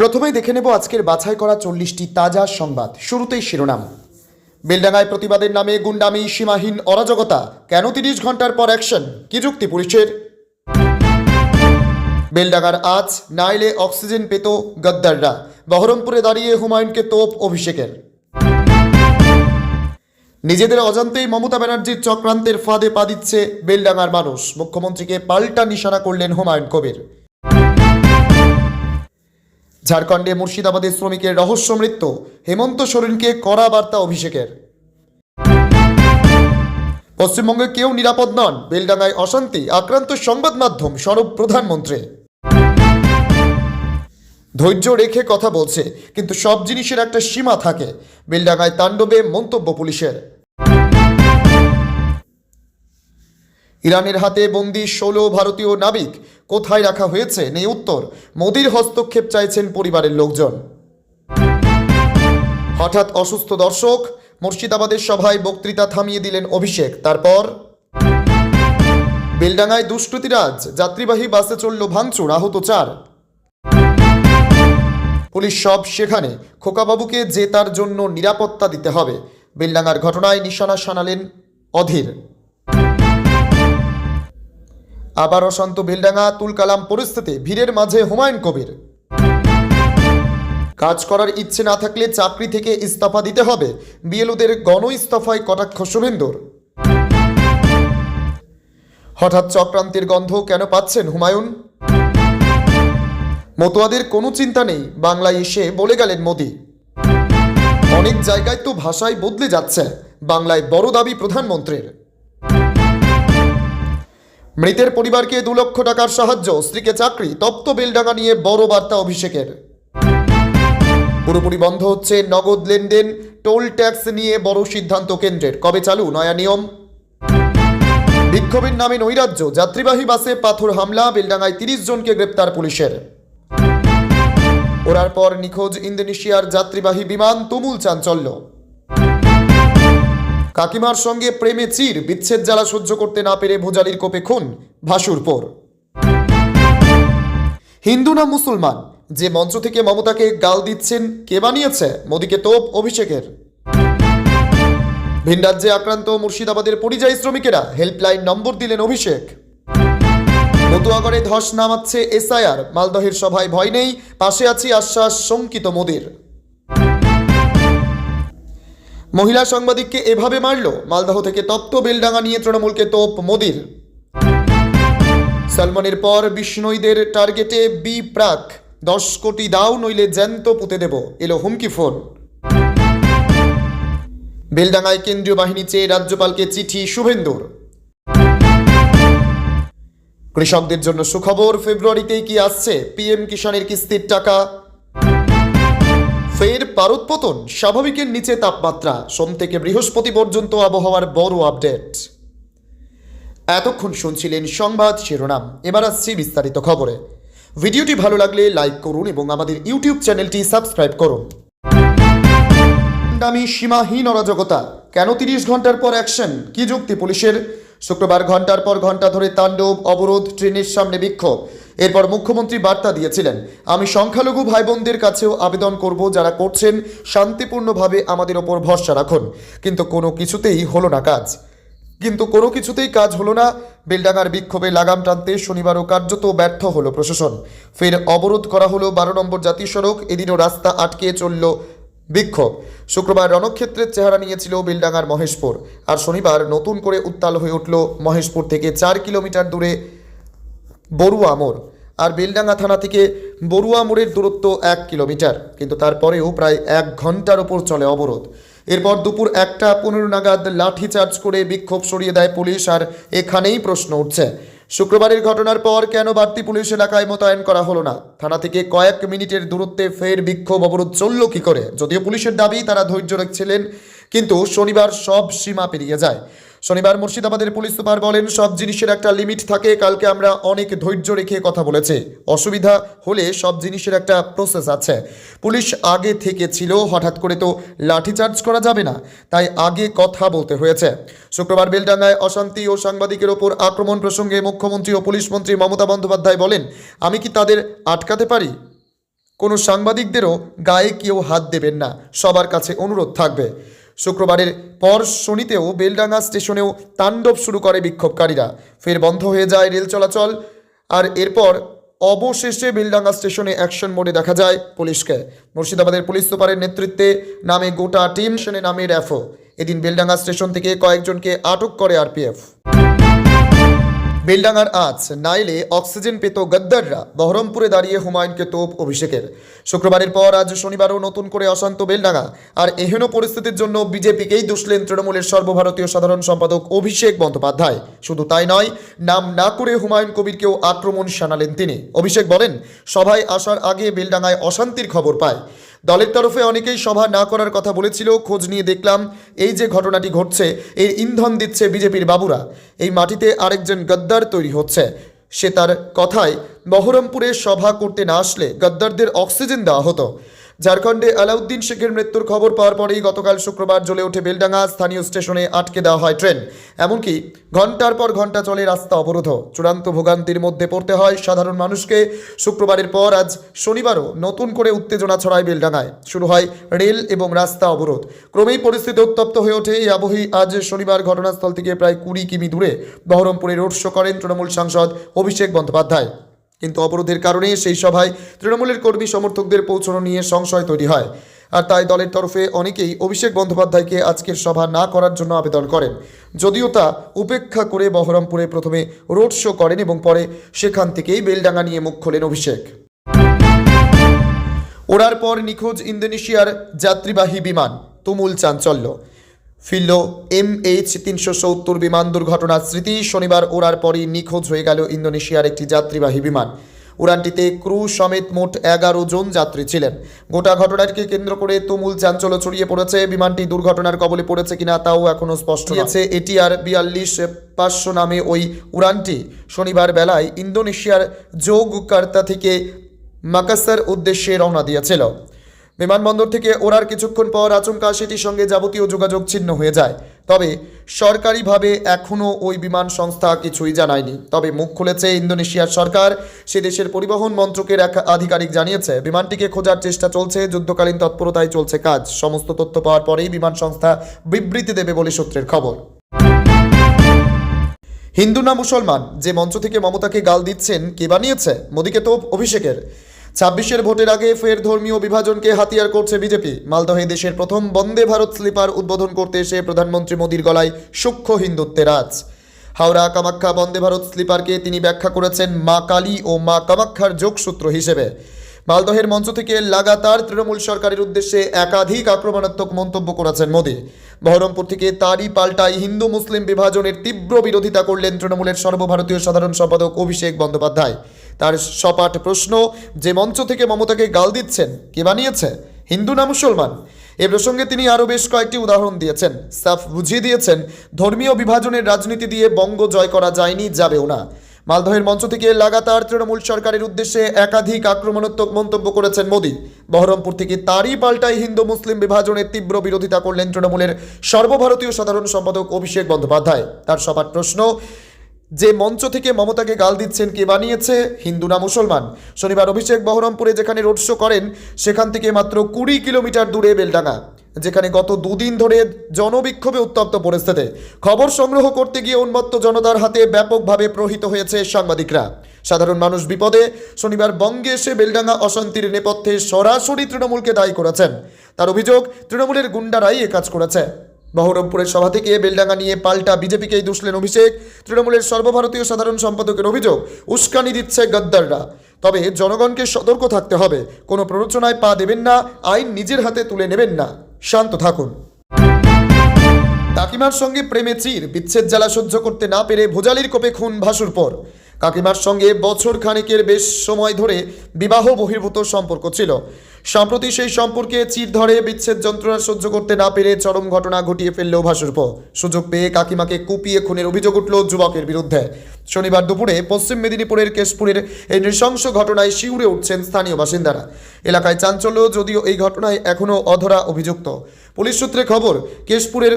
প্রথমেই দেখে নেব আজকের বাছাই করা 40টি তাজা সংবাদ। শুরুতেই শিরোনাম। বেলডাঙ্গায় প্রতিবাদের নামে গুন্ডামি, সীমাহীন অরাজকতা, কেন 30 ঘন্টার পর অ্যাকশন, কি যুক্তি পুলিশের? বেলডাঙ্গার আজ না এলে অক্সিজেন পেত গদ্দাররা, বহরমপুরে দাঁড়িয়ে হুমায়ুনকে তোপ অভিষেকের। নিজেদের অজান্তেই মমতা ব্যানার্জির চক্রান্তের ফাঁদে পা দিচ্ছে বেলডাঙ্গার মানুষ, মুখ্যমন্ত্রীকে পাল্টা নিশানা করলেন হুমায়ুন কবির। ঝাড়খণ্ডে মুর্শিদাবাদের শ্রমিকের রহস্য মৃত্যু, হেমন্ত সোরেনকে কড়া বার্তা অভিষেকের। পশ্চিমবঙ্গে কেউ নিরাপদ নন, বেলডাঙ্গায় অশান্তি, আক্রান্ত সংবাদ মাধ্যম, সরব প্রধানমন্ত্রী। ধৈর্য রেখে কথা বলছে, কিন্তু সব জিনিসের একটা সীমা থাকে, বেলডাঙ্গায় তাণ্ডবে মন্তব্য পুলিশের। ইরানের হাতে বন্দি 16 ভারতীয় নাবিক কোথায় রাখা হয়েছে নেই উত্তর, মোদির হস্তক্ষেপ চাইছেন পরিবারের লোকজন। হঠাৎ অসুস্থ দর্শক, মুর্শিদাবাদের সভায় বক্তৃতা থামিয়ে দিলেন অভিষেক। তারপর বেলডাঙ্গায় দুষ্কৃতীরাজ, যাত্রীবাহী বাসে চলল ভাঙচুর, আহত 4। পুলিশ সব সেখানে, খোকাবাবুকে যে তার জন্য নিরাপত্তা দিতে হবে। বেলডাঙ্গার ঘটনায় নিশানা শানালেন অধীর। আবার অশান্ত বেলডাঙ্গা, তুলকালাম পরিস্থিতি, ভিড়ের মাঝে হুমায়ুন কবির। কাজ করার ইচ্ছে না থাকলে চাকরি থেকে ইস্তফা দিতে হবে, বিএলওদের গণ ইস্তফায় কটাক্ষ শুভেন্দুর। হঠাৎ চক্রান্তের গন্ধ কেন পাচ্ছেন হুমায়ুন? মতুয়াদের কোনো চিন্তা নেই, বাংলায় এসে বলে গেলেন মোদি। অনেক জায়গায় তো ভাষাই বদলে যাচ্ছে, বাংলায় বড় দাবি প্রধানমন্ত্রীর। মৃতের পরিবারকে 2 লক্ষ টাকার সাহায্য, স্ত্রীকে চাকরি, তপ্ত বেলডাঙ্গা নিয়ে বড় বার্তা অভিষেকের। পুরোপুরি বন্ধ হচ্ছে নগদ লেনদেন, টোল ট্যাক্স নিয়ে বড় সিদ্ধান্ত কেন্দ্রের, কবে চালু নয়া নিয়ম? বিক্ষোভের নামে নৈরাজ্য, যাত্রীবাহী বাসে পাথর হামলা, বেলডাঙ্গায় 30 জনকে গ্রেপ্তার পুলিশের। ওড়ার পর নিখোঁজ ইন্দোনেশিয়ার যাত্রীবাহী বিমান, তুমুল চাঞ্চল্য। কাকিমার সঙ্গে প্রেমে চির, বিচ্ছেদ জ্বালা সহ্য করতে না পেরে ভোজালির কোপে খুন, ভাসুরপুর। হিন্দু না মুসলমান, যে মঞ্চ থেকে মমতাকে গাল দিচ্ছেন কে বানিয়েছে, মোদিকে তোপ অভিষেকের। ভিন রাজ্যে আক্রান্ত মুর্শিদাবাদের পরিযায়ী শ্রমিকেরা, হেল্পলাইন নম্বর দিলেন অভিষেক। মতুয়াগড়ে ধস নামাচ্ছে এসআইআর, মালদহের সভায় ভয় নেই, পাশে আছি আশ্বাস শঙ্কিত মোদির। মহিলা সাংবাদিককে এভাবে মারল, মালদহ থেকে তপ্ত বেলডাঙ্গা নিয়ে তৃণমূলকে তোপ মোদির। সলমনের পর বিষ্ণুইদের টার্গেটে বি প্রাক, 10 কোটি দাও নইলে জ্যান্ত পুঁতে দেব, এলো হুমকি ফোন। বেলডাঙ্গায় কেন্দ্রীয় বাহিনী চেয়ে রাজ্যপালকে চিঠি শুভেন্দুর। কৃষকদের জন্য সুখবর, ফেব্রুয়ারিতেই কি আসছে পিএম কিষাণের কিস্তির টাকা। ফের পারদপতন, স্বাভাবিকের নিচে তাপমাত্রা, সোম থেকে বৃহস্পতি পর্যন্ত আবহাওয়ার বড় আপডেট। এতক্ষণ শুনছিলেন সংবাদ শিরোনাম, এবার আসছি বিস্তারিত খবরে। ভিডিওটি ভালো লাগলে লাইক করুন এবং আমাদের ইউটিউব চ্যানেলটি সাবস্ক্রাইব করুন। দামি সীমাহীন অরাজকতা, কেন 30 ঘন্টার পর অ্যাকশন, কি যুক্তি পুলিশের? শুক্রবার ঘন্টার পর ঘন্টা ধরে তাণ্ডব, অবরোধ, ট্রেনের সামনে বিক্ষোভ। এরপর মুখ্যমন্ত্রী বার্তা দিয়েছিলেন, আমি সংখ্যালঘু ভাই বোনদের কাছেও আবেদন করব, যারা করছেন শান্তিপূর্ণভাবে আমাদের ওপর ভরসা রাখুন। কিন্তু কোনো কিছুতেই কাজ হলো না। বেলডাঙ্গার বিক্ষোভে লাগাম টানতে শনিবারও কার্যত ব্যর্থ হলো প্রশাসন। ফের অবরোধ করা হলো 12 নম্বর জাতীয় সড়ক, এদিনও রাস্তা আটকে চলল বিক্ষোভ। শুক্রবার রণক্ষেত্রের চেহারা নিয়েছিল বেলডাঙ্গার মহেশপুর, আর শনিবার নতুন করে উত্তাল হয়ে উঠল মহেশপুর থেকে 4 কিলোমিটার দূরে বড়ুয়া মোড়। আর বেলডাঙ্গা থানা থেকে বড়ুয়া মোড়ের দূরত্ব 1 কিলোমিটার, কিন্তু তারপরেও প্রায় 1 ঘন্টার ওপর চলে অবরোধ। এরপর দুপুর 1টা 15 নাগাদ লাঠিচার্জ করে বিক্ষোভ সরিয়ে দেয় পুলিশ। আর এখানেই প্রশ্ন উঠছে, শুক্রবারের ঘটনার পর কেন বাড়তি পুলিশ এলাকায় মোতায়েন করা হলো না? থানা থেকে কয়েক মিনিটের দূরত্বে ফের বিক্ষোভ অবরোধ চলল কি করে? যদিও পুলিশের দাবি তারা ধৈর্য রাখছিলেন, কিন্তু শনিবার সব সীমা পেরিয়ে যায়। শনিবার মুর্শিদাবাদের পুলিশ সুপার বলেন, সব জিনিসের একটা লিমিট থাকে, কালকে আমরা অনেক ধৈর্য রেখে কথা বলেছি, অসুবিধা হলে সব জিনিসের একটা প্রসেস আছে। পুলিশ আগে থেকে ছিল, হঠাৎ করে তো লাঠিচার্জ করা যাবে না, তাই আগে কথা বলতে হয়েছে। শুক্রবার বেলডাঙ্গায় অশান্তি ও সাংবাদিকের ওপর আক্রমণ প্রসঙ্গে মুখ্যমন্ত্রী ও পুলিশ মন্ত্রী মমতা বন্দ্যোপাধ্যায় বলেন, আমি কি তাদের আটকাতে পারি? কোনো সাংবাদিকদেরও গায়ে কেউ হাত দেবেন না, সবার কাছে অনুরোধ থাকবে। শুক্রবারের পর শনিতেও বেলডাঙ্গা স্টেশনেও তাণ্ডব শুরু করে বিক্ষোভকারীরা। ফের বন্ধ হয়ে যায় রেল চলাচল, আর এরপর অবশেষে বেলডাঙ্গা স্টেশনে অ্যাকশন মোডে দেখা যায় পুলিশকে। মুর্শিদাবাদের পুলিশ সুপারের নেতৃত্বে নামে গোটা টিম, সেনে নামে র্যাফও। এদিন বেলডাঙ্গা স্টেশন থেকে কয়েকজনকে আটক করে আরপিএফ। বেলডাঙ্গার আজ নাইলে অক্সিজেন পেত গদ্দাররা, বহরমপুরে দাঁড়িয়ে হুমায়ুনকে তোপ অভিষেকের। শুক্রবারের পর আজ শনিবারও নতুন করে অশান্ত বেলডাঙ্গা, আর এহেন পরিস্থিতির জন্য বিজেপিকেই দোষলেন তৃণমূলের সর্বভারতীয় সাধারণ সম্পাদক অভিষেক বন্দ্যোপাধ্যায়। শুধু তাই নয়, নাম না করে হুমায়ুন কবিরকেও আক্রমণ শানালেন তিনি। অভিষেক বলেন, সভায় আসার আগে বেলডাঙ্গায় অশান্তির খবর পায়। দলের তরফে অনেকেই সভা না করার কথা বলেছিল, খোঁজ নিয়ে দেখলাম এই যে ঘটনাটি ঘটছে এর ইন্ধন দিচ্ছে বিজেপির বাবুরা। এই মাটিতে আরেকজন গদ্দার তৈরি হচ্ছে। সে তার কথায় বহরমপুরে সভা করতে না আসলে গদ্দারদের অক্সিজেন দেওয়া হতো। ঝাড়খণ্ডে আলাউদ্দিন শেখের মৃত্যুর খবর পাওয়ার পরেই গতকাল শুক্রবার জ্বলে ওঠে বেলডাঙ্গা। স্থানীয় স্টেশনে আটকে দেওয়া হয় ট্রেন, এমনকি ঘন্টার পর ঘন্টা চলে রাস্তা অবরোধ। চূড়ান্ত ভোগান্তির মধ্যে পড়তে হয় সাধারণ মানুষকে। শুক্রবারের পর আজ শনিবারও নতুন করে উত্তেজনা ছড়ায় বেলডাঙ্গায়। শুরু হয় রেল এবং রাস্তা অবরোধ। ক্রমেই পরিস্থিতি উত্তপ্ত হয়ে ওঠে। এই আবহেই আজ শনিবার ঘটনাস্থল থেকে প্রায় 20 কিমি দূরে বহরমপুরে রোড শো করেন তৃণমূল সাংসদ অভিষেক বন্দ্যোপাধ্যায়। কিন্তু অবরোধের কারণে সেই সভায় তৃণমূলের কর্মী সমর্থকদের পৌঁছানো নিয়ে সংশয় তৈরি হয়, আর তাই দলের তরফে অনেকেই অভিষেক বন্দ্যোপাধ্যায়কে আজকের সভা না করার জন্য আবেদন করেন। যদিও তা উপেক্ষা করে বহরমপুরে প্রথমে রোড শো করেন এবং পরে সেখান থেকেই বেলডাঙ্গা নিয়ে মুখ খোলেন অভিষেক। ওড়ার পর নিখোঁজ ইন্দোনেশিয়ার যাত্রীবাহী বিমান, তুমুল চাঞ্চল্য। ফিরল MH370 বিমান দুর্ঘটনার স্মৃতি। শনিবার ওড়ার পরই নিখোঁজ হয়ে গেল ইন্দোনেশিয়ার একটি যাত্রীবাহী বিমান। উড়ানটিতে ক্রু সমেত মোট 11 জন যাত্রী ছিলেন। গোটা ঘটনাকে কেন্দ্র করে তুমুল চাঞ্চল্য ছড়িয়ে পড়েছে। বিমানটি দুর্ঘটনার কবলে পড়েছে কিনা তাও এখনও স্পষ্ট নয়। এটিআর 42-500 নামে ওই উড়ানটি শনিবার বেলায় ইন্দোনেশিয়ার জোগকার্তা থেকে মাকাসার উদ্দেশ্যে রওনা দিয়েছিল। বিমানবন্দর থেকে ওড়ার কিছুক্ষণ পর আচমকা সেটির সঙ্গে যাবতীয় যোগাযোগ ছিন্ন হয়ে যায়। তবে সরকারিভাবে এখনও ওই বিমান সংস্থা কিছুই জানায়নি। তবে মুখ খুলেছে ইন্দোনেশিয়ার সরকার। সে দেশের পরিবহন মন্ত্রকের এক আধিকারিক জানিয়েছে, বিমানটিকে খোঁজার চেষ্টা চলছে, যুদ্ধকালীন তৎপরতায় চলছে কাজ। সমস্ত তথ্য পাওয়ার পরেই বিমান সংস্থা বিবৃতি দেবে বলে সূত্রের খবর। হিন্দু না মুসলমান, যে মঞ্চ থেকে মমতাকে গাল দিচ্ছেন কে বানিয়েছে? মোদীকে তোপ অভিষেকের। 26-এর ভোটের আগে ফের ধর্মীয় বিভাজনকে হাতিয়ার করছে বিজেপি। মালদহে দেশের প্রথম বন্দে ভারত স্লিপার উদ্বোধন করতে এসে প্রধানমন্ত্রী মোদীর গলায় সূক্ষ্ম হিন্দুত্বের আঁচ। হাওড়া কামাখ্যা বন্দে ভারত স্লিপারকে তিনি ব্যাখ্যা করেছেন মা কালী ও মা কামাখ্যার যোগসূত্র হিসেবে। মালদহের মঞ্চ থেকে লাগাতার তৃণমূল সরকারের উদ্দেশ্যে একাধিক আক্রমণাত্মক মন্তব্য করেছেন মোদী। বহরমপুর থেকে তারই পাল্টায় হিন্দু মুসলিম বিভাজনের তীব্র বিরোধিতা করলেন তৃণমূলের সর্বভারতীয় সাধারণ সম্পাদক অভিষেক বন্দ্যোপাধ্যায়। তার সপাট প্রশ্ন, যে মঞ্চ থেকে মমতাকে গাল দিচ্ছেন কে বানিয়েছে? হিন্দু না মুসলমান? এ প্রসঙ্গে তিনি আরও বেশ কয়েকটি উদাহরণ দিয়েছেন। সাফ বুঝিয়ে দিয়েছেন, ধর্মীয় বিভাজনের রাজনীতি দিয়ে বঙ্গ জয় করা যায়নি, যাবেও না। মালদহের মঞ্চ থেকে লাগাতার তৃণমূল সরকারের উদ্দেশ্যে একাধিক আক্রমণাত্মক মন্তব্য করেছেন মোদী। বহরমপুর থেকে তারই পাল্টায় হিন্দু মুসলিম বিভাজনের তীব্র বিরোধিতা করলেন তৃণমূলের সর্বভারতীয় সাধারণ সম্পাদক অভিষেক বন্দ্যোপাধ্যায়। তার সবার প্রশ্ন, যে মঞ্চ থেকে মমতাকে গাল দিচ্ছেন কে বানিয়েছে? হিন্দু না মুসলমান? শনিবার অভিষেক বহরমপুরে যেখানে রোড শো করেন সেখান থেকে মাত্র 20 কিলোমিটার দূরে বেলডাঙ্গা, যেখানে গত দুদিন ধরে জনবিক্ষোভে উত্তপ্ত পরিস্থিতি। খবর সংগ্রহ করতে গিয়ে উন্মত্ত জনতার হাতে ব্যাপকভাবে প্রহৃত হয়েছে সাংবাদিকরা। সাধারণ মানুষ বিপদে। শনিবার বঙ্গে এসে বেলডাঙ্গা অশান্তির নেপথ্যে সরাসরি তৃণমূলকে দায়ী করেছেন। তার অভিযোগ, তৃণমূলের গুন্ডারাই এ কাজ করেছে। বহরমপুরের সভা থেকে বেলডাঙ্গা নিয়ে পাল্টা বিজেপিকেই দুষলেন অভিষেক। তৃণমূলের সর্বভারতীয় সাধারণ সম্পাদকের অভিযোগ, উস্কানি দিচ্ছে গদ্দাররা। তবে জনগণকে সতর্ক থাকতে হবে, কোনো প্ররোচনায় পা দেবেন না, আইন নিজের হাতে তুলে নেবেন না, শান্ত থাকুন। কাকিমার সঙ্গে প্রেমে চির, বিচ্ছেদ জ্বালা সহ্য করতে না পেরে ভোজালির কোপে খুন ভাসুরপর। কাকিমার সঙ্গে বছর খানেকের বেশ সময় ধরে বিবাহ বহির্ভূত সম্পর্ক ছিল। সম্প্রতি সেই সম্পর্কে চির ধরে বিচ্ছেদ যন্ত্রণা সহ্য করতে না পেরে চরম ঘটনা ঘটিয়ে ফেলল ভাসুরপো। সুযোগ পেয়ে কাকিমাকে কুপিয়ে খুনের অভিযোগ উঠল যুবকের বিরুদ্ধে। শনিবার দুপুরে পশ্চিম মেদিনীপুরের কেশপুরের এই নৃশংস ঘটনায় শিউরে উঠছেন স্থানীয় বাসিন্দারা। এলাকায় চাঞ্চল্য, যদিও এই ঘটনায় এখনও অধরা অভিযুক্ত। পুলিশ সূত্রে খবর, কেশপুরের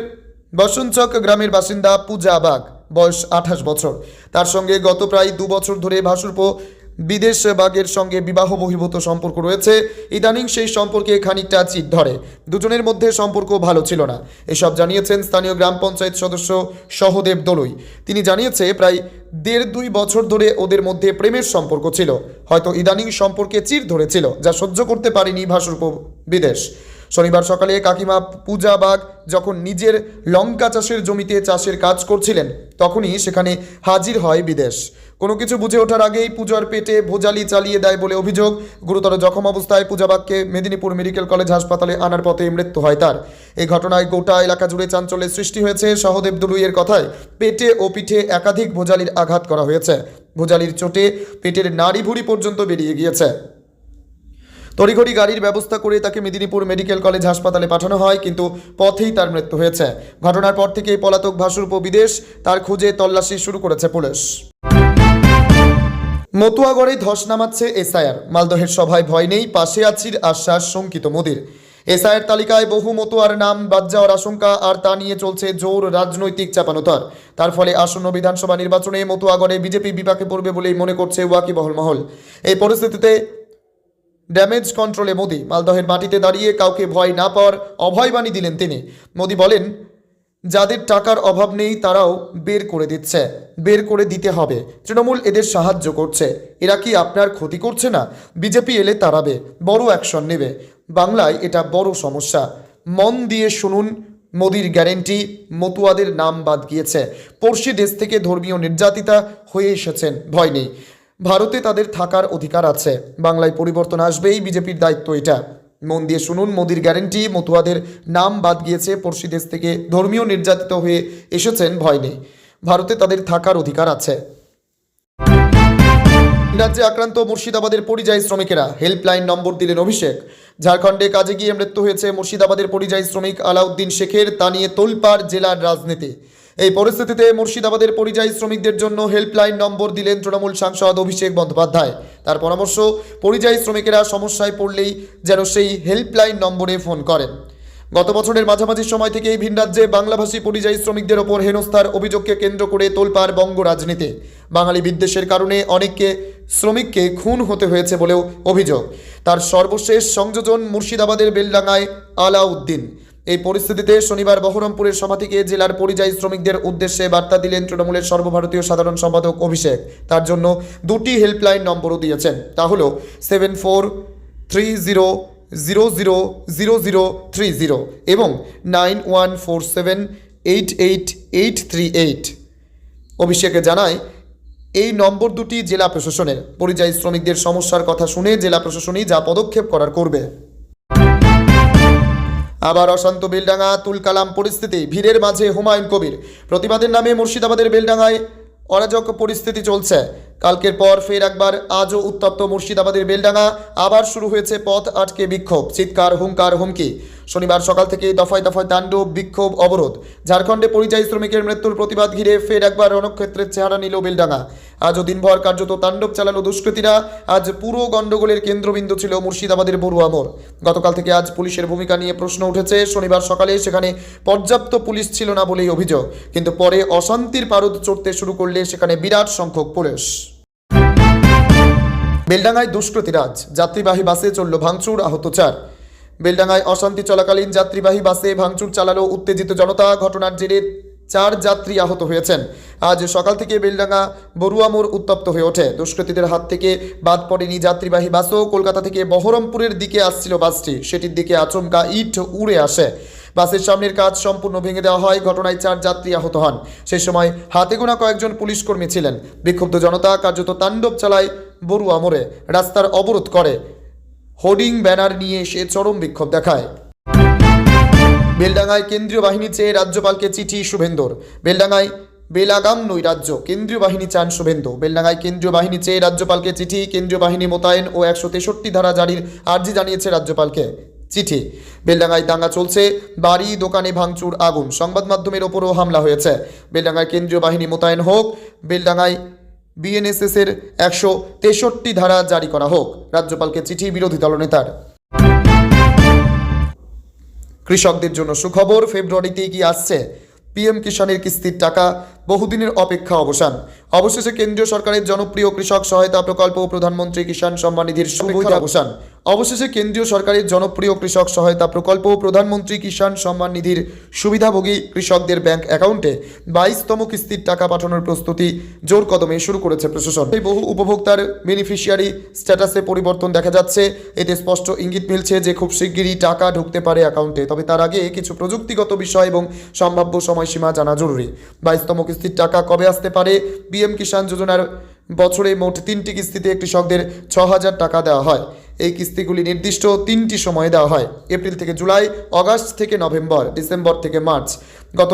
বসনচক গ্রামের বাসিন্দা পূজা বাগ, বয়স 28 বছর। তার সঙ্গে গত প্রায় 2 বছর ধরে ভাসুরপো বিদেশ বাগের সঙ্গে বিবাহ বহির্ভূত সম্পর্ক রয়েছে। ইদানিং সেই সম্পর্কে খানিকটা চিট ধরে। দুজনের মধ্যে সম্পর্ক ভালো ছিল না, এসব জানিয়েছেন স্থানীয় গ্রাম পঞ্চায়েত সদস্য সহদেব দলুই। তিনি জানিয়েছে প্রায় 1.5-2 বছর ধরে ওদের মধ্যে প্রেমের সম্পর্ক ছিল, হয়তো ইদানিং সম্পর্কে চির ধরেছিল, যা সহ্য করতে পারেনি ভাসুরপো বিদেশ। শনিবার সকালে কাকিমা পূজা বাগ যখন নিজের লঙ্কা চাষের জমিতে চাষের কাজ করছিলেন, তখনই সেখানে হাজির হয় বিদেশ। কোনো কিছু বুঝে ওঠার আগেই পূজার পেটে ভোজালি চালিয়ে দেয় বলে অভিযোগ। গুরুতর জখম অবস্থায় পূজা বাগকে মেদিনীপুর মেডিকেল কলেজ হাসপাতালে আনার পথে মৃত্যু হয় তার। এই ঘটনায় গোটা এলাকা জুড়ে চাঞ্চল্যের সৃষ্টি হয়েছে। সহদেব দলুইয়ের কথায় পেটে ও পিঠে একাধিক ভোজালির আঘাত করা হয়েছে। ভোজালির চোটে পেটের নাড়িভুড়ি পর্যন্ত বেরিয়ে গিয়েছে। তড়িঘড়ি গাড়ির ব্যবস্থা করে তাকে মেদিনীপুর মেডিকেল কলেজ হাসপাতালে পাঠানো হয়, কিন্তু পথেই তার মৃত্যু হয়েছে। ঘটনার পর থেকেই পলাতক ভাসুরপো বিদেশ, তার খোঁজে তল্লাশি শুরু করেছে পুলিশ। মতুয়াগড়ে ধস নামাচ্ছে এসআইআর। মালদহের সভায় ভয় নেই, পাশে আছির আশ্বাস শঙ্কিত মোদির। এসআইআর তালিকায় বহু মতুয়ার নাম বাদ যাওয়ার আশঙ্কা, আর তা নিয়ে চলছে জোর রাজনৈতিক চাপানোতর। তার ফলে আসন্ন বিধানসভা নির্বাচনে মতুয়াগড়ে বিজেপি বিপাকে পড়বে বলেই মনে করছে ওয়াকিবহল মহল। এই পরিস্থিতিতে ড্যামেজ কন্ট্রোলে মোদি মালদহের মাটিতে দাঁড়িয়ে কাউকে ভয় না পাওয়ার অভয়বাণী দিলেন তিনি। মোদি বলেন, যাদের টাকার অভাব নেই তারাও বের করে দিচ্ছে, বের করে দিতে হবে। তৃণমূল এদের সাহায্য করছে, এরা কি আপনার ক্ষতি করছে না? বিজেপি এলে তাড়াবে, বড় অ্যাকশন নেবে। বাংলায় এটা বড় সমস্যা। মন দিয়ে শুনুন, মোদির গ্যারেন্টি, মতুয়াদের নাম বাদ গিয়েছে। পড়শি দেশ থেকে ধর্মীয় নির্যাতিতা হয়ে এসেছেন, ভয় নেই। ভারতে তাদের থাকার অধিকার আছে। বাংলায় পরিবর্তন আসবেই, বিজেপির দায়িত্ব এটা। মন দিয়ে শুনুন, মোদির গ্যারেন্টি, মতুয়াদের নাম বাদ গিয়েছে। পড়শি দেশ থেকে ধর্মীয় নির্যাতিত হয়ে এসেছেন, ভয় নেই। ভারতে তাদের থাকার অধিকার আছে। রাজ্যে আক্রান্ত মুর্শিদাবাদের পরিযায়ী শ্রমিকেরা, হেল্পলাইন নম্বর দিলেন অভিষেক। ঝাড়খণ্ডে কাজে গিয়ে মৃত্যু হয়েছে মুর্শিদাবাদের পরিযায়ী শ্রমিক আলাউদ্দিন শেখের, তা নিয়ে তোলপাড় জেলার রাজনীতি। এই পরিস্থিতিতে মুর্শিদাবাদের পরিযায়ী শ্রমিকদের জন্য হেল্পলাইন নম্বর দিলেন তৃণমূল সাংসদ অভিষেক বন্দ্যোপাধ্যায়। তার পরামর্শ, পরিযায়ী শ্রমিকেরা সমস্যায় পড়লেই যেন সেই হেল্পলাইন নম্বরে ফোন করেন। গত বছরের মাঝামাঝি সময় থেকেই ভিন রাজ্যে বাংলাভাষী পরিযায়ী শ্রমিকদের ওপর হেনস্থার অভিযোগকে কেন্দ্র করে তোলপাড় বঙ্গ রাজনীতি। বাঙালি বিদ্বেষের কারণে অনেককে শ্রমিককে খুন হতে হয়েছে বলেও অভিযোগ। তার সর্বশেষ সংযোজন মুর্শিদাবাদের বেলডাঙ্গায় আলাউদ্দিন। এই পরিস্থিতিতে শনিবার বহরমপুরের সভা থেকে জেলার পরিযায়ী শ্রমিকদের উদ্দেশ্যে বার্তা দিলেন তৃণমূলের সর্বভারতীয় সাধারণ সম্পাদক অভিষেক। তার জন্য 2টি হেল্পলাইন নম্বরও দিয়েছেন। তা হল 7430000030 এবং 9147888838। অভিষেকে জানায়, এই নম্বর দুটি জেলা প্রশাসনের। পরিযায়ী শ্রমিকদের সমস্যার কথা শুনে জেলা প্রশাসনই যা পদক্ষেপ করার করবে। আবার অশান্ত বেলডাঙ্গা, তুলকালাম পরিস্থিতি, ভিড়ের মাঝে হুমায়ুন কবির। প্রতিবাদের নামে মুর্শিদাবাদের বেলডাঙ্গায় অরাজক পরিস্থিতি চলছে। কালকের পর ফের একবার আজও উত্তপ্ত মুর্শিদাবাদের বেলডাঙ্গা। আবার শুরু হয়েছে পথ আটকে বিক্ষোভ, চিৎকার, হুঙ্কার, হুমকি। শনিবার সকাল থেকে দফায় দফায় তাণ্ডব, বিক্ষোভ, অবরোধ। ঝাড়খণ্ডে পরিযায়ী শ্রমিকের মৃত্যুর প্রতিবাদ ঘিরে ফের একবার রণক্ষেত্রের চেহারা নিল বেলডাঙ্গা। আজও দিনভর কার্যত তাণ্ডব চালালো দুষ্কৃতীরা। আজ পুরো গণ্ডগোলের কেন্দ্রবিন্দু ছিল মুর্শিদাবাদের বড়ুয়া মোড়। গতকাল থেকে আজ পুলিশের ভূমিকা নিয়ে প্রশ্ন উঠেছে। শনিবার সকালে সেখানে পর্যাপ্ত পুলিশ ছিল না বলেই অভিযোগ, কিন্তু পরে অশান্তির পারদ চড়তে শুরু করলে সেখানে বিরাট সংখ্যক পুলিশ। বেলডাঙ্গায় দুষ্কৃতীরাজ, যাত্রীবাহী বাসে চলল ভাঙচুর, আহত 4। বেলডাঙ্গায় অশান্তি চলাকালীন যাত্রীবাহী বাসে ভাঙচুর চালালো উত্তেজিত জনতা। ঘটনার জেরে 4 যাত্রী আহত হয়েছেন। আজ সকাল থেকে বেলডাঙ্গা বড়ুয়া মোড় উত্তপ্ত হয়ে ওঠে। দুষ্কৃতীদের হাত থেকে বাদ পড়েনি যাত্রীবাহী বাসও। কলকাতা থেকে বহরমপুরের দিকে আসছিল বাসটি, সেটির দিকে আচমকা ইট উড়ে আসে। বাসের সামনের কাজ সম্পূর্ণ ভেঙে দেওয়া হয়। ঘটনায় 4 যাত্রী আহত হন। সেই সময় হাতে গোনা কয়েকজন পুলিশ কর্মী ছিলেন। বিক্ষুব্ধ জনতা কার্যত তাণ্ডব চালায় বড়ুয়া মোড়ে, রাস্তার অবরোধ করে, হোর্ডিং ব্যানার নিয়ে এসে চরম বিক্ষোভ দেখায়। বেলডাঙ্গায় কেন্দ্রীয় বাহিনী চেয়ে রাজ্যপালকে চিঠি শুভেন্দুর। বেলডাঙ্গায় বেলাগাম নৈরাজ্য, কেন্দ্রীয় বাহিনী চান শুভেন্দু। বেলডাঙ্গায় কেন্দ্রীয় বাহিনী চেয়ে রাজ্যপালকে চিঠি। কেন্দ্রীয় বাহিনী মোতায়েন ও 163 ধারা জারির আর্জি জানিয়েছে রাজ্যপালকে চিঠি। বেলডাঙ্গায় দাঙ্গা চলছে, বাড়ি দোকানে ভাঙচুর, আগুন, সংবাদ মাধ্যমের ওপরও হামলা হয়েছে। বেলডাঙ্গায় কেন্দ্রীয় বাহিনী মোতায়েন হোক, বেলডাঙ্গায় বিএনএসএস এর 163 ধারা জারি করা হোক, রাজ্যপালকে চিঠি বিরোধী দলনেতার। কৃষকদের জন্য সুখবর, ফেব্রুয়ারিতেই কি আসছে পিএম কিষাণের কিস্তির টাকা। বহুদিনের অপেক্ষা অবসান। অবশেষে কেন্দ্রীয় সরকারের জনপ্রিয় কৃষক সহায়তা প্রকল্প ও প্রধানমন্ত্রী কিষাণ সম্মান নিধির সুবিধা অবসান। অবশেষে কেন্দ্রীয় সরকারের জনপ্রিয় কৃষক সহায়তা প্রকল্প ও প্রধানমন্ত্রী কিষাণ সম্মান নিধির সুবিধাভোগী কৃষকদের ব্যাংক অ্যাকাউন্টে 22তম কিস্তির টাকা পাঠানোর প্রস্তুতি জোর কদমে শুরু করেছে প্রশাসন। এই বহু উপভোক্তার বেনিফিশিয়ারি স্ট্যাটাসে পরিবর্তন দেখা যাচ্ছে। এতে স্পষ্ট ইঙ্গিত মিলছে যে খুব শিগগিরই টাকা ঢুকতে পারে অ্যাকাউন্টে। তবে তার আগে কিছু প্রযুক্তিগত বিষয় এবং সম্ভাব্য সময়সীমা জানা জরুরি। 22তম কিস্তির টাকা কবে আসতে পারে? পিএম কিষাণ যোজনার বছরে মোট 3টি কিস্তিতে কৃষকদের 6,000 টাকা দেওয়া হয়। এই কিস্তিগুলি নির্দিষ্ট 3টি সময়ে দেওয়া হয়: এপ্রিল থেকে জুলাই, আগস্ট থেকে নভেম্বর, ডিসেম্বর থেকে মার্চ। গত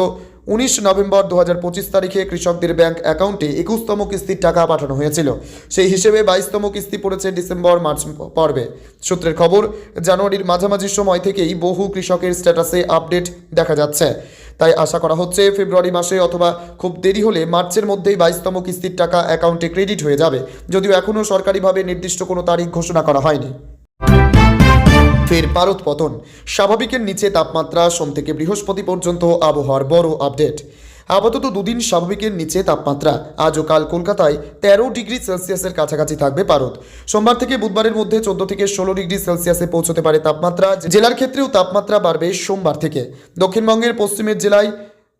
19 নভেম্বর 2025 তারিখে কৃষকদের ব্যাংক অ্যাকাউন্টে 21তম কিস্তির টাকা পাঠানো হয়েছিল। সেই হিসেবে 22তম কিস্তি পড়েছে ডিসেম্বর মার্চ পর্বে। সূত্রের খবর, জানুয়ারির মাঝামাঝি সময় থেকেই বহু কৃষকের স্ট্যাটাসে আপডেট দেখা যাচ্ছে। তাই আশা করা হচ্ছে ফেব্রুয়ারি মাসে অথবা খুব দেরি হলে মার্চের মধ্যেই 22তম কিস্তির টাকা অ্যাকাউন্টে ক্রেডিট হয়ে যাবে, যদিও এখনও সরকারিভাবে নির্দিষ্ট কোনো তারিখ ঘোষণা করা হয়নি। ফের পারদ পতন, স্বাভাবিকের নিচে তাপমাত্রা। সোম থেকে বৃহস্পতি পর্যন্ত আবহাওয়ার বড় আপডেট। আপাতত দুদিন স্বাভাবিকের নিচে তাপমাত্রা। আজ ও কাল কলকাতায় 13 ডিগ্রি সেলসিয়াসের কাছাকাছি থাকবে পারদ। সোমবার থেকে বুধবারের মধ্যে 14 থেকে 16 ডিগ্রি সেলসিয়াসে পৌঁছতে পারে তাপমাত্রা। জেলার ক্ষেত্রেও তাপমাত্রা বাড়বে সোমবার থেকে। দক্ষিণবঙ্গের পশ্চিমের জেলায়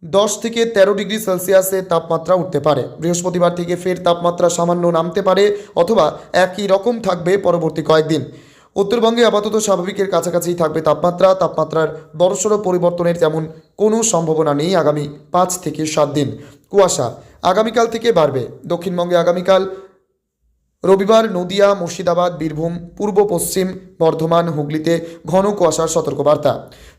10 থেকে 13 ডিগ্রি সেলসিয়াসে তাপমাত্রা উঠতে পারে। বৃহস্পতিবার থেকে ফের তাপমাত্রা সামান্য নামতে পারে অথবা একই রকম থাকবে পরবর্তী কয়েকদিন। উত্তরবঙ্গে আপাতত স্বাভাবিকের কাছাকাছি থাকবে তাপমাত্রা। তাপমাত্রার বড়সড় পরিবর্তনের তেমন কোনো সম্ভাবনা নেই আগামী 5 থেকে 7 দিন। কুয়াশা আগামীকাল থেকে বাড়বে। দক্ষিণবঙ্গে আগামীকাল রবিবার নদিয়া, মুর্শিদাবাদ, বীরভূম, পূর্ব পশ্চিম বর্ধমান, হুগলিতে ঘন কুয়াশার সতর্কবার্তা।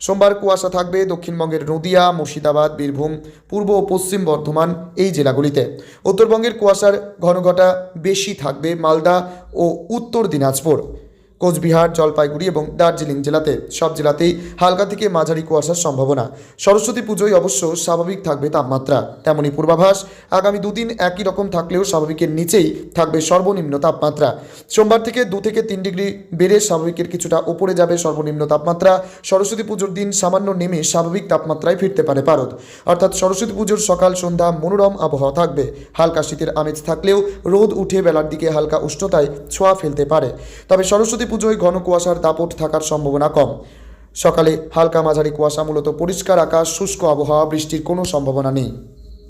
সোমবার কুয়াশা থাকবে দক্ষিণবঙ্গের নদিয়া, মুর্শিদাবাদ, বীরভূম, পূর্ব ও পশ্চিম বর্ধমান এই জেলাগুলিতে। উত্তরবঙ্গের কুয়াশার ঘনঘটা বেশি থাকবে মালদা ও উত্তর দিনাজপুর, কোচবিহার, জলপাইগুড়ি এবং দার্জিলিং জেলাতে। সব জেলাতেই হালকা থেকে মাঝারি কুয়াশার সম্ভাবনা। সরস্বতী পুজোয় অবশ্য স্বাভাবিক থাকবে তাপমাত্রা। তেমনই পূর্বাভাস। আগামী দুদিন একই রকম থাকলেও স্বাভাবিকের নিচেই থাকবে সর্বনিম্ন তাপমাত্রা। সোমবার থেকে 2 থেকে 3 ডিগ্রি বেড়ে স্বাভাবিকের কিছুটা উপরে যাবে সর্বনিম্ন তাপমাত্রা। সরস্বতী পুজোর দিন সামান্য নেমে স্বাভাবিক তাপমাত্রায় ফিরতে পারে পারদ। অর্থাৎ সরস্বতী পুজোর সকাল সন্ধ্যা মনোরম আবহাওয়া থাকবে। হালকা শীতের আমেজ থাকলেও রোদ উঠে বেলার দিকে হালকা উষ্ণতায় ছোঁয়া ফেলতে পারে। তবে সরস্বতী পুজোয় ঘন কুয়াশার দাপট থাকার সম্ভাবনা কম। সকালে হালকা মাঝারি কুয়াশা, মূলত পরিষ্কার আকাশ, শুষ্ক আবহাওয়া, বৃষ্টির কোনো সম্ভাবনা নেই।